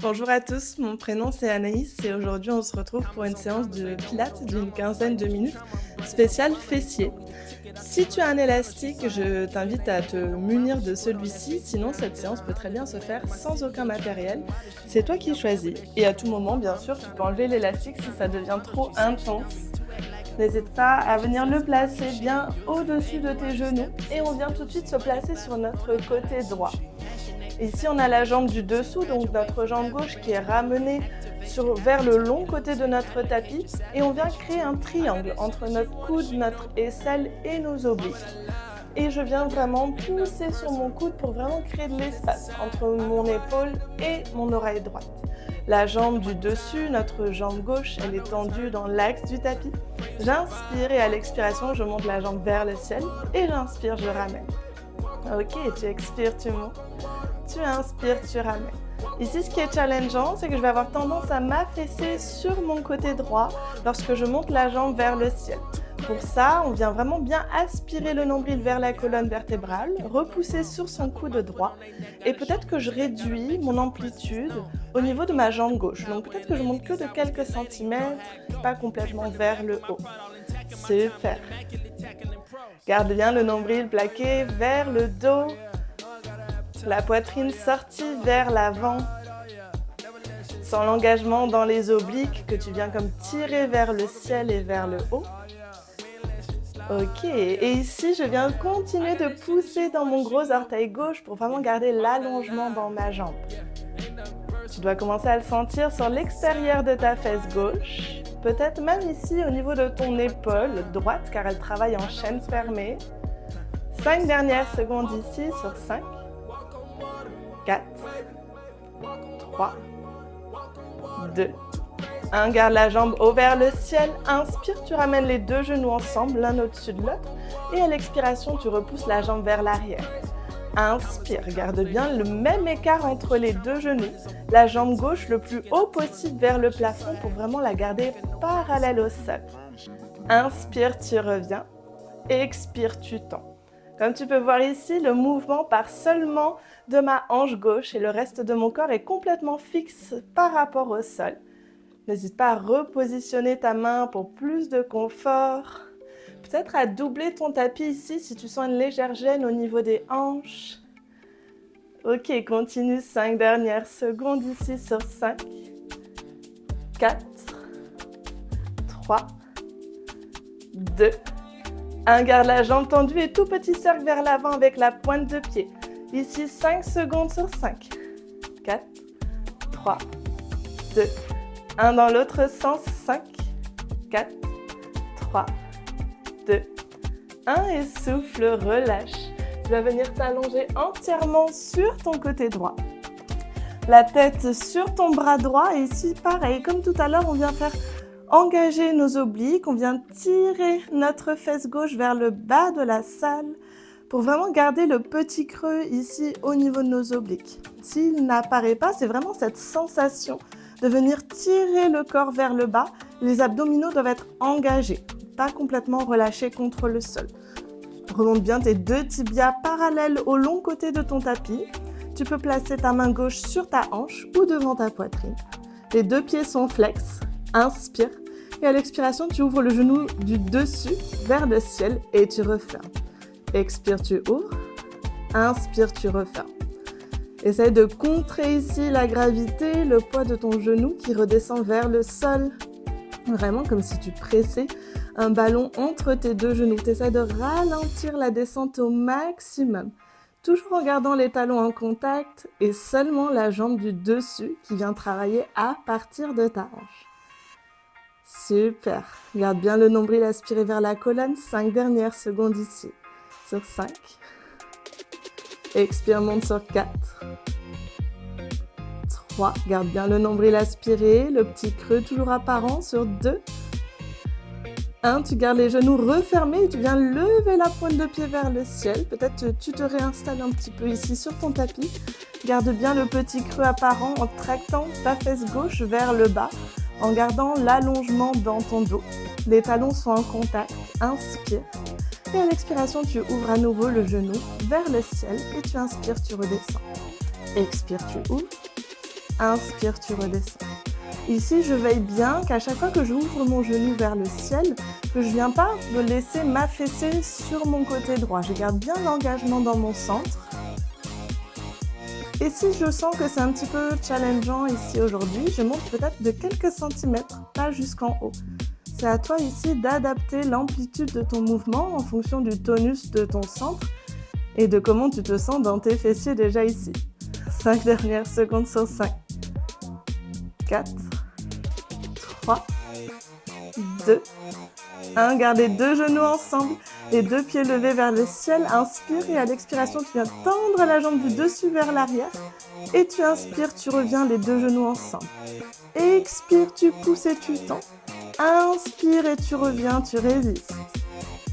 Bonjour à tous, mon prénom c'est Anaïs et aujourd'hui on se retrouve pour une séance de pilates d'une quinzaine de minutes spéciale fessier. Si tu as un élastique, je t'invite à te munir de celui-ci, sinon cette séance peut très bien se faire sans aucun matériel. C'est toi qui choisis et à tout moment bien sûr tu peux enlever l'élastique si ça devient trop intense. N'hésite pas à venir le placer bien au-dessus de tes genoux et on vient tout de suite se placer sur notre côté droit. Ici, on a la jambe du dessous, donc notre jambe gauche qui est ramenée vers le long côté de notre tapis et on vient créer un triangle entre notre coude, notre aisselle et nos obliques. Et je viens vraiment pousser sur mon coude pour vraiment créer de l'espace entre mon épaule et mon oreille droite. La jambe du dessus, notre jambe gauche, elle est tendue dans l'axe du tapis. J'inspire et à l'expiration, je monte la jambe vers le ciel et j'inspire, je ramène. Ok, tu expires, tu montes. Tu inspires, tu ramènes. Ici, ce qui est challengeant, c'est que je vais avoir tendance à m'affaisser sur mon côté droit lorsque je monte la jambe vers le ciel. Pour ça, on vient vraiment bien aspirer le nombril vers la colonne vertébrale, repousser sur son coude droit et peut-être que je réduis mon amplitude au niveau de ma jambe gauche. Donc peut-être que je monte que de quelques centimètres, pas complètement vers le haut. Super. Garde bien le nombril plaqué vers le dos. La poitrine sortie vers l'avant, sans l'engagement dans les obliques que tu viens comme tirer vers le ciel et vers le haut. Ok, et ici je viens continuer de pousser dans mon gros orteil gauche pour vraiment garder l'allongement dans ma jambe. Tu dois commencer à le sentir sur l'extérieur de ta fesse gauche, peut-être même ici au niveau de ton épaule droite car elle travaille en chaîne fermée. 5 dernières secondes ici sur 5. 4, 3, 2, 1. Garde la jambe haut vers le ciel. Inspire, tu ramènes les deux genoux ensemble, l'un au-dessus de l'autre. Et à l'expiration, tu repousses la jambe vers l'arrière. Inspire, garde bien le même écart entre les deux genoux. La jambe gauche le plus haut possible vers le plafond pour vraiment la garder parallèle au sol. Inspire, tu reviens. Expire, tu tends. Comme tu peux voir ici, le mouvement part seulement de ma hanche gauche et le reste de mon corps est complètement fixe par rapport au sol. N'hésite pas à repositionner ta main pour plus de confort. Peut-être à doubler ton tapis ici si tu sens une légère gêne au niveau des hanches. Ok, continue 5 dernières secondes ici sur 5, 4, 3, 2, 1. Garde la jambe tendue et tout petit cercle vers l'avant avec la pointe de pied. Ici, 5 secondes sur 5. 4, 3, 2, 1. Dans l'autre sens, 5, 4, 3, 2, 1. Et souffle, relâche. Tu vas venir t'allonger entièrement sur ton côté droit. La tête sur ton bras droit. Et ici, pareil, comme tout à l'heure, on vient faire engager nos obliques, on vient tirer notre fesse gauche vers le bas de la salle pour vraiment garder le petit creux ici au niveau de nos obliques. S'il n'apparaît pas, c'est vraiment cette sensation de venir tirer le corps vers le bas. Les abdominaux doivent être engagés, pas complètement relâchés contre le sol. Remonte bien tes deux tibias parallèles au long côté de ton tapis. Tu peux placer ta main gauche sur ta hanche ou devant ta poitrine. Les deux pieds sont flex. Inspire et à l'expiration, tu ouvres le genou du dessus vers le ciel et tu refermes. Expire, tu ouvres. Inspire, tu refermes. Essaye de contrer ici la gravité, le poids de ton genou qui redescend vers le sol. Vraiment comme si tu pressais un ballon entre tes deux genoux. Tu essaies de ralentir la descente au maximum. Toujours en gardant les talons en contact et seulement la jambe du dessus qui vient travailler à partir de ta hanche. Super. Garde bien le nombril aspiré vers la colonne. 5 dernières secondes ici. Sur 5. Expire, monte sur 4. 3. Garde bien le nombril aspiré. Le petit creux toujours apparent sur 2. 1. Tu gardes les genoux refermés et tu viens lever la pointe de pied vers le ciel. Peut-être tu te réinstalles un petit peu ici sur ton tapis. Garde bien le petit creux apparent en tractant ta fesse gauche vers le bas, en gardant l'allongement dans ton dos. Les talons sont en contact. Inspire. Et à l'expiration, tu ouvres à nouveau le genou vers le ciel et tu inspires, tu redescends. Expire, tu ouvres. Inspire, tu redescends. Ici, je veille bien qu'à chaque fois que j'ouvre mon genou vers le ciel, que je ne viens pas me laisser m'affaisser sur mon côté droit. Je garde bien l'engagement dans mon centre. Et si je sens que c'est un petit peu challengeant ici aujourd'hui, je monte peut-être de quelques centimètres, pas jusqu'en haut. C'est à toi ici d'adapter l'amplitude de ton mouvement en fonction du tonus de ton centre et de comment tu te sens dans tes fessiers déjà ici. 5 dernières secondes sur 5. 4, 3, 2, 1. Garde les deux genoux ensemble, les deux pieds levés vers le ciel. Inspire et à l'expiration, tu viens tendre la jambe du dessus vers l'arrière. Et tu inspires, tu reviens les deux genoux ensemble. Expire, tu pousses et tu tends. Inspire et tu reviens, tu résistes.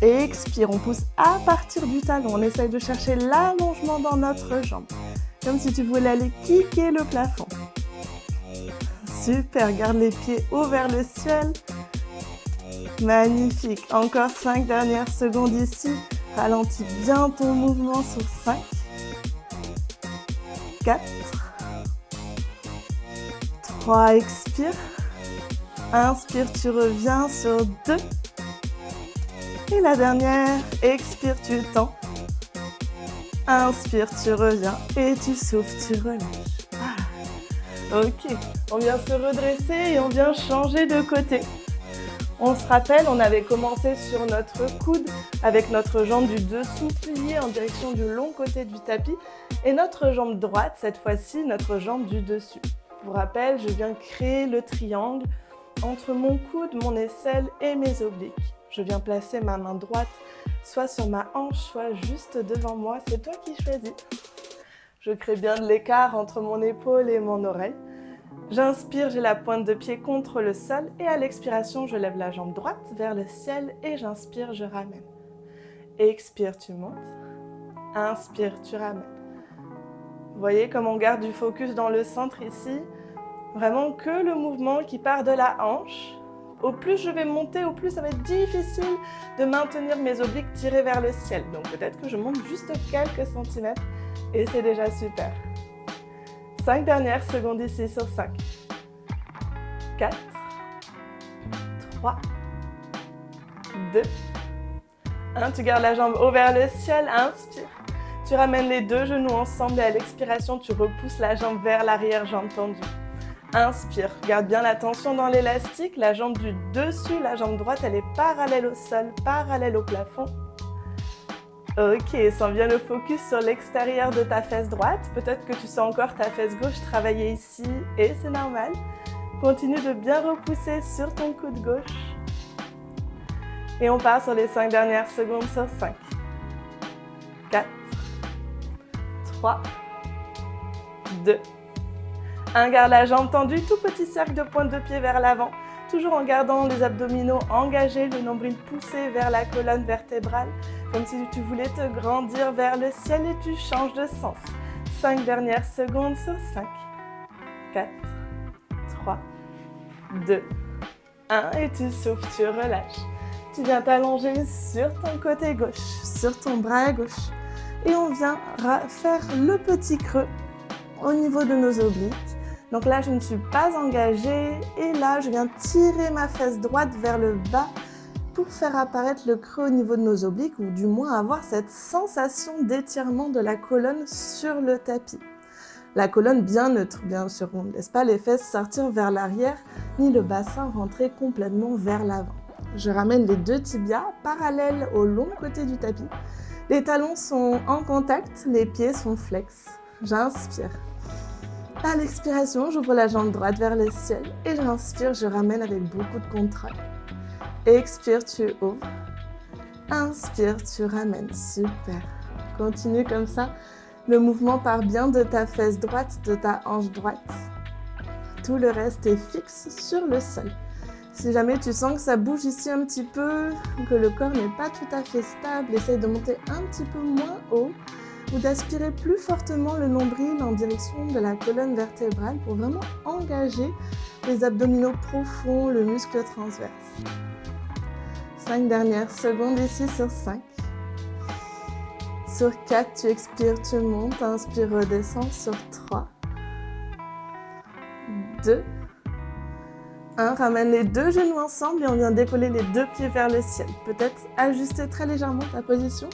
Expire, on pousse à partir du talon. On essaye de chercher l'allongement dans notre jambe. Comme si tu voulais aller kicker le plafond. Super, garde les pieds hauts vers le ciel. Magnifique. Encore 5 dernières secondes ici. Ralentis bien ton mouvement sur 5. 4. 3, expire. Inspire, tu reviens sur 2. Et la dernière, expire, tu tends. Inspire, tu reviens et tu souffles, tu relâches. Voilà. Ok, on vient se redresser et on vient changer de côté. On se rappelle, on avait commencé sur notre coude avec notre jambe du dessous pliée en direction du long côté du tapis et notre jambe droite, cette fois-ci, notre jambe du dessus. Pour rappel, je viens créer le triangle entre mon coude, mon aisselle et mes obliques. Je viens placer ma main droite soit sur ma hanche, soit juste devant moi. C'est toi qui choisis. Je crée bien de l'écart entre mon épaule et mon oreille. J'inspire, j'ai la pointe de pied contre le sol et à l'expiration, je lève la jambe droite vers le ciel et j'inspire, je ramène. Expire, tu montes. Inspire, tu ramènes. Vous voyez comme on garde du focus dans le centre ici. Vraiment que le mouvement qui part de la hanche. Au plus je vais monter, au plus ça va être difficile de maintenir mes obliques tirés vers le ciel. Donc peut-être que je monte juste quelques centimètres et c'est déjà super. 5 dernières secondes ici sur 5. 4, 3, 2, 1. Tu gardes la jambe haut vers le ciel, inspire. Tu ramènes les deux genoux ensemble et à l'expiration, tu repousses la jambe vers l'arrière, jambe tendue. Inspire, garde bien la tension dans l'élastique, la jambe du dessus, la jambe droite, elle est parallèle au sol, parallèle au plafond. Ok, sens bien le focus sur l'extérieur de ta fesse droite. Peut-être que tu sens encore ta fesse gauche travailler ici et c'est normal. Continue de bien repousser sur ton coude gauche. Et on part sur les 5 dernières secondes sur 5. 4, 3, 2, 1. Garde la jambe tendue, tout petit cercle de pointe de pied vers l'avant. Toujours en gardant les abdominaux engagés, le nombril poussé vers la colonne vertébrale. Comme si tu voulais te grandir vers le ciel et tu changes de sens. 5 dernières secondes sur 5. 4, 3, 2, 1. Et tu souffles, tu relâches. Tu viens t'allonger sur ton côté gauche, sur ton bras gauche. Et on vient faire le petit creux au niveau de nos obliques. Donc là, je ne suis pas engagée et là, je viens tirer ma fesse droite vers le bas pour faire apparaître le creux au niveau de nos obliques ou du moins avoir cette sensation d'étirement de la colonne sur le tapis. La colonne bien neutre, bien sûr, on ne laisse pas les fesses sortir vers l'arrière ni le bassin rentrer complètement vers l'avant. Je ramène les deux tibias parallèles au long côté du tapis. Les talons sont en contact, les pieds sont flex. J'inspire. À l'expiration, j'ouvre la jambe droite vers le ciel et j'inspire, je ramène avec beaucoup de contrôle. Expire, tu ouvres. Inspire, tu ramènes. Super. Continue comme ça. Le mouvement part bien de ta fesse droite, de ta hanche droite. Tout le reste est fixe sur le sol. Si jamais tu sens que ça bouge ici un petit peu, que le corps n'est pas tout à fait stable, essaye de monter un petit peu moins haut ou d'aspirer plus fortement le nombril en direction de la colonne vertébrale pour vraiment engager les abdominaux profonds, le muscle transverse. 5 dernières secondes ici sur 5. Sur 4, tu expires, tu montes, inspire, redescends sur 3. 2, 1. Ramène les deux genoux ensemble et on vient décoller les deux pieds vers le ciel. Peut-être ajuster très légèrement ta position.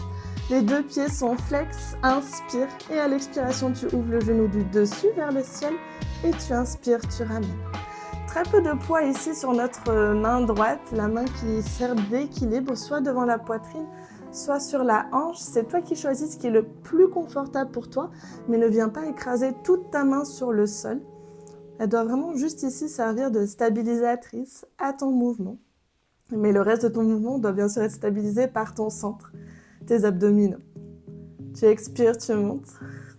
Les deux pieds sont flex, inspire et à l'expiration, tu ouvres le genou du dessus vers le ciel et tu inspires, tu ramènes. Très peu de poids ici sur notre main droite, la main qui sert d'équilibre, soit devant la poitrine, soit sur la hanche. C'est toi qui choisis ce qui est le plus confortable pour toi, mais ne viens pas écraser toute ta main sur le sol. Elle doit vraiment juste ici servir de stabilisatrice à ton mouvement. Mais le reste de ton mouvement doit bien sûr être stabilisé par ton centre, tes abdominaux. Tu expires, tu montes.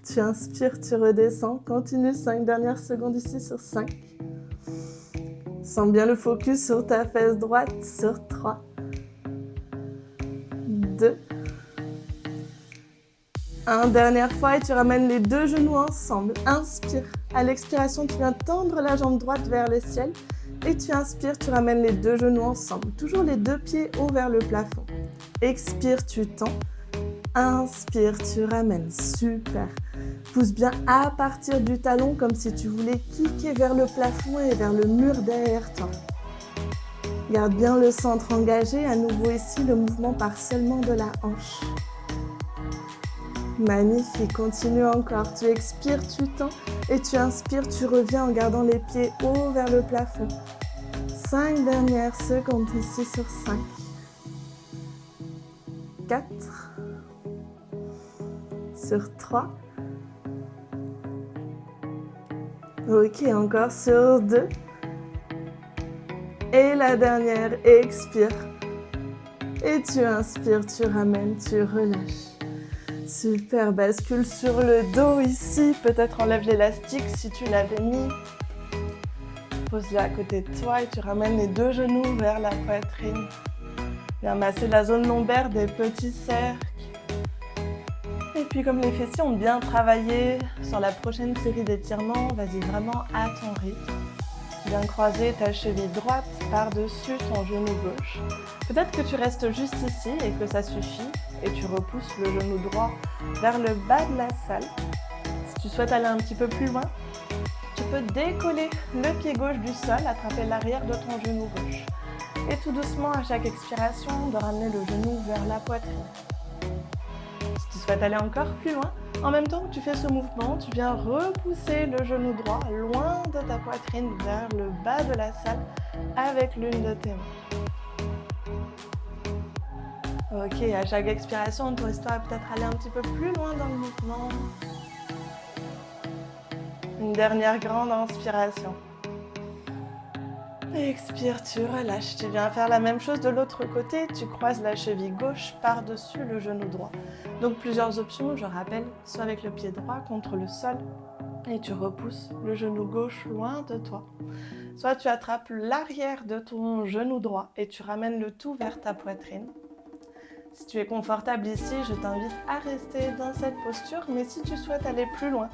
Tu inspires, tu redescends. Continue 5 dernières secondes ici sur 5. Sens bien le focus sur ta fesse droite sur 3, 2, 1. Dernière fois et tu ramènes les deux genoux ensemble. Inspire. À l'expiration, tu viens tendre la jambe droite vers le ciel et tu inspires, tu ramènes les deux genoux ensemble. Toujours les deux pieds hauts vers le plafond. Expire, tu tends. Inspire, tu ramènes. Super. Pousse bien à partir du talon comme si tu voulais kicker vers le plafond et vers le mur derrière toi. Garde bien le centre engagé. À nouveau ici, le mouvement part seulement de la hanche. Magnifique. Continue encore. Tu expires, tu tends et tu inspires, tu reviens en gardant les pieds hauts vers le plafond. 5 dernières secondes ici sur 5. 4. Sur 3. Ok, encore sur 2. Et la dernière, expire. Et tu inspires, tu ramènes, tu relâches. Super, bascule sur le dos ici. Peut-être enlève l'élastique si tu l'avais mis. Pose-le à côté de toi et tu ramènes les deux genoux vers la poitrine. Viens masser la zone lombaire des petits cercles. Et puis comme les fessiers ont bien travaillé sur la prochaine série d'étirements, vas-y vraiment à ton rythme. Viens croiser ta cheville droite par-dessus ton genou gauche. Peut-être que tu restes juste ici et que ça suffit et tu repousses le genou droit vers le bas de la salle. Si tu souhaites aller un petit peu plus loin, tu peux décoller le pied gauche du sol, attraper l'arrière de ton genou gauche. Et tout doucement, à chaque expiration, de ramener le genou vers la poitrine. Si tu souhaites aller encore plus loin, en même temps que tu fais ce mouvement, tu viens repousser le genou droit loin de ta poitrine vers le bas de la salle avec l'une de tes mains. Ok, à chaque expiration, autorise-toi à peut-être aller un petit peu plus loin dans le mouvement. Une dernière grande inspiration. Expire, tu relâches. Tu viens faire la même chose de l'autre côté. Tu croises la cheville gauche par-dessus le genou droit. Donc plusieurs options, je rappelle, soit avec le pied droit contre le sol et tu repousses le genou gauche loin de toi. Soit tu attrapes l'arrière de ton genou droit et tu ramènes le tout vers ta poitrine. Si tu es confortable ici, je t'invite à rester dans cette posture, mais si tu souhaites aller plus loin,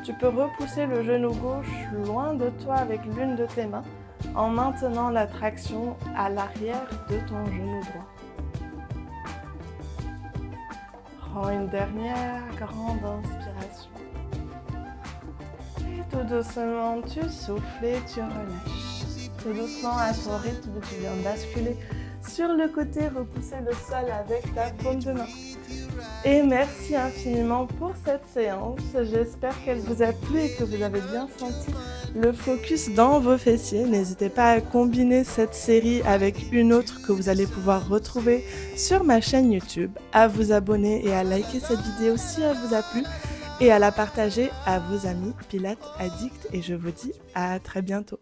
tu peux repousser le genou gauche loin de toi avec l'une de tes mains en maintenant la traction à l'arrière de ton genou droit. Prends une dernière grande inspiration. Et tout doucement, tu souffles et tu relâches. Tout doucement, à ton rythme, tu viens basculer sur le côté, repousser le sol avec ta paume de main. Et merci infiniment pour cette séance. J'espère qu'elle vous a plu et que vous avez bien senti le focus dans vos fessiers. N'hésitez pas à combiner cette série avec une autre que vous allez pouvoir retrouver sur ma chaîne YouTube, à vous abonner et à liker cette vidéo si elle vous a plu et à la partager à vos amis Pilates Addicts. Et je vous dis à très bientôt.